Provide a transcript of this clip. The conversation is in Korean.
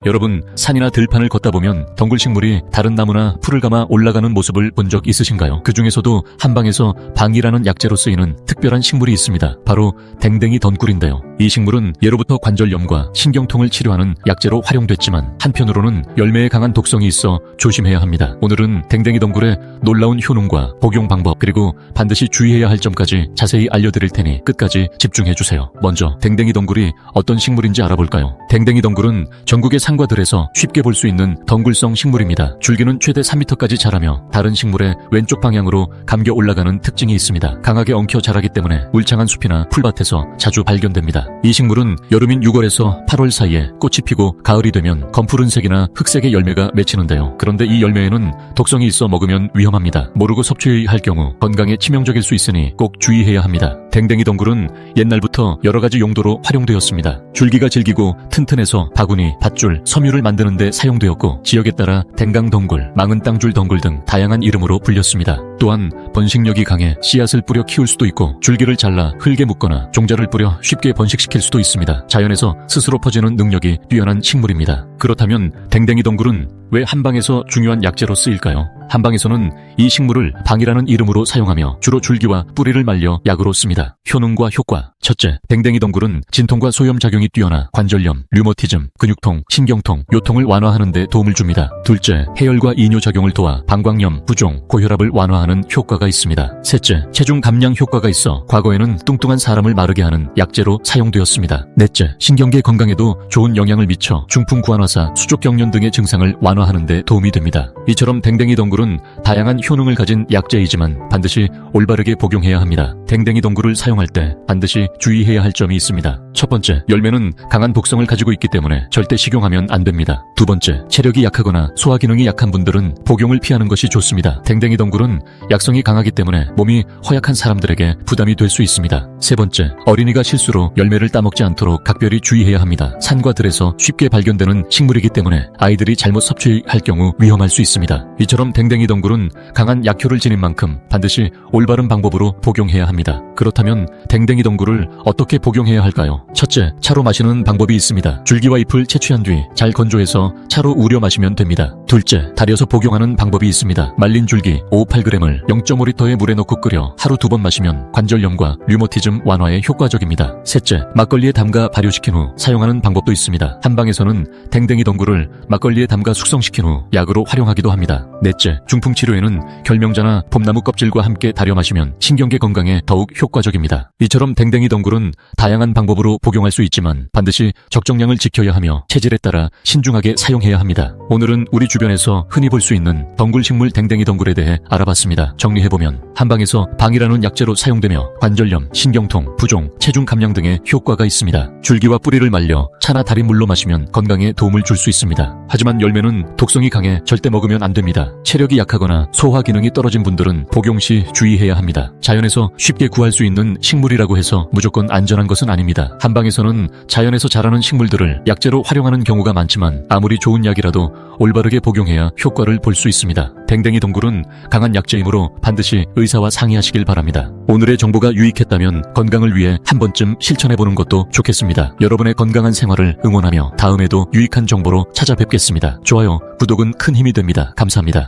여러분, 산이나 들판을 걷다 보면 덩굴식물이 다른 나무나 풀을 감아 올라가는 모습을 본 적 있으신가요? 그 중에서도 한방에서 방이라는 약재로 쓰이는 특별한 식물이 있습니다. 바로 댕댕이 덩굴인데요. 이 식물은 예로부터 관절염과 신경통을 치료하는 약재로 활용됐지만 한편으로는 열매에 강한 독성이 있어 조심해야 합니다. 오늘은 댕댕이 덩굴의 놀라운 효능과 복용 방법, 그리고 반드시 주의해야 할 점까지 자세히 알려드릴 테니 끝까지 집중해주세요. 먼저 댕댕이 덩굴이 어떤 식물인지 알아볼까요? 댕댕이 덩굴은 전국의 산과 들에서 쉽게 볼 수 있는 덩굴성 식물입니다. 줄기는 최대 3m까지 자라며 다른 식물의 왼쪽 방향으로 감겨 올라가는 특징이 있습니다. 강하게 엉켜 자라기 때문에 울창한 숲이나 풀밭에서 자주 발견됩니다. 이 식물은 여름인 6월에서 8월 사이에 꽃이 피고 가을이 되면 검푸른색이나 흑색의 열매가 맺히는데요. 그런데 이 열매에는 독성이 있어 먹으면 위험합니다. 모르고 섭취할 경우 건강에 치명적일 수 있으니 꼭 주의해야 합니다. 댕댕이 덩굴은 옛날부터 여러 가지 용도로 활용되었습니다. 줄기가 질기고 튼튼해서 바구니, 밧줄, 섬유를 만드는 데 사용되었고 지역에 따라 댕강덩굴, 망은땅줄 덩굴 등 다양한 이름으로 불렸습니다. 또한 번식력이 강해 씨앗을 뿌려 키울 수도 있고 줄기를 잘라 흙에 묻거나 종자를 뿌려 쉽게 번식시킬 수도 있습니다. 자연에서 스스로 퍼지는 능력이 뛰어난 식물입니다. 그렇다면 댕댕이 덩굴은 왜 한방에서 중요한 약재로 쓰일까요? 한방에서는 이 식물을 방이라는 이름으로 사용하며 주로 줄기와 뿌리를 말려 약으로 씁니다. 효능과 효과. 첫째, 댕댕이 덩굴은 진통과 소염 작용이 뛰어나 관절염, 류머티즘, 근육통, 신경통, 요통을 완화하는 데 도움을 줍니다. 둘째, 해열과 이뇨 작용을 도와 방광염, 부종, 고혈압을 완화하는 효과가 있습니다. 셋째, 체중 감량 효과가 있어 과거에는 뚱뚱한 사람을 마르게 하는 약재로 사용되었습니다. 넷째, 신경계 건강에도 좋은 영향을 미쳐 중풍 구안화사, 수족경련 등의 증상을 완화하는 데 도움이 됩니다. 이처럼 댕댕이 덩굴은 다양한 효능을 가진 약재이지만 반드시 올바르게 복용해야 합니다. 댕댕이 덩굴을 사용할 때 반드시 주의해야 할 점이 있습니다. 첫 번째, 열매는 강한 독성을 가지고 있기 때문에 절대 식용하면 안 됩니다. 두 번째, 체력이 약하거나 소화 기능이 약한 분들은 복용을 피하는 것이 좋습니다. 댕댕이 덩굴은 약성이 강하기 때문에 몸이 허약한 사람들에게 부담이 될 수 있습니다. 세 번째, 어린이가 실수로 열매를 따먹지 않도록 각별히 주의해야 합니다. 산과 들에서 쉽게 발견되는 식물이기 때문에 아이들이 잘못 섭취할 경우 위험할 수 있습니다. 이처럼 댕댕이 덩굴은 강한 약효를 지닌 만큼 반드시 올바른 방법으로 복용해야 합니다. 그렇다면 댕댕이 덩굴을 어떻게 복용해야 할까요? 첫째, 차로 마시는 방법이 있습니다. 줄기와 잎을 채취한 뒤 잘 건조해서 차로 우려 마시면 됩니다. 둘째, 달여서 복용하는 방법이 있습니다. 말린 줄기 5-8g을 0.5리터의 물에 넣고 끓여 하루 2번 마시면 관절염과 류머티즘 완화에 효과적입니다. 셋째, 막걸리에 담가 발효시킨 후 사용하는 방법도 있습니다. 한방에서는 댕댕이 덩굴을 막걸리에 담가 숙성시킨 후 약으로 활용하기도 합니다. 넷째, 중풍 치료에는 결명자나 봄나무 껍질과 함께 달여 마시면 신경계 건강에 더욱 효과적입니다. 이처럼 댕댕이 덩굴은 다양한 방법으로 복용할 수 있지만 반드시 적정량을 지켜야 하며 체질에 따라 신중하게 사용해야 합니다. 오늘은 우리 주변에서 흔히 볼 수 있는 덩굴식물 댕댕이 덩굴에 대해 알아봤습니다. 정리해보면 한방에서 방이라는 약재로 사용되며 관절염, 신경통, 부종, 체중 감량 등의 효과가 있습니다. 줄기와 뿌리를 말려 차나 달인 물로 마시면 건강에 도움을 줄 수 있습니다. 하지만 열매는 독성이 강해 절대 먹으면 안 됩니다. 체력이 약하거나 소화 기능이 떨어진 분들은 복용 시 주의해야 합니다. 자연에서 쉽게 구할 수 있는 식물이라고 해서 무조건 안전한 것은 아닙니다. 한방에서는 자연에서 자라는 식물들을 약재로 활용하는 경우가 많지만 아무리 좋은 약이라도 올바르게 복용해야 효과를 볼 수 있습니다. 댕댕이 덩굴은 강한 약재이므로 반드시 의사와 상의하시길 바랍니다. 오늘의 정보가 유익했다면 건강을 위해 한 번쯤 실천해보는 것도 좋겠습니다. 여러분의 건강한 생활을 응원하며 다음에도 유익한 정보로 찾아뵙겠습니다. 좋아요, 구독은 큰 힘이 됩니다. 감사합니다.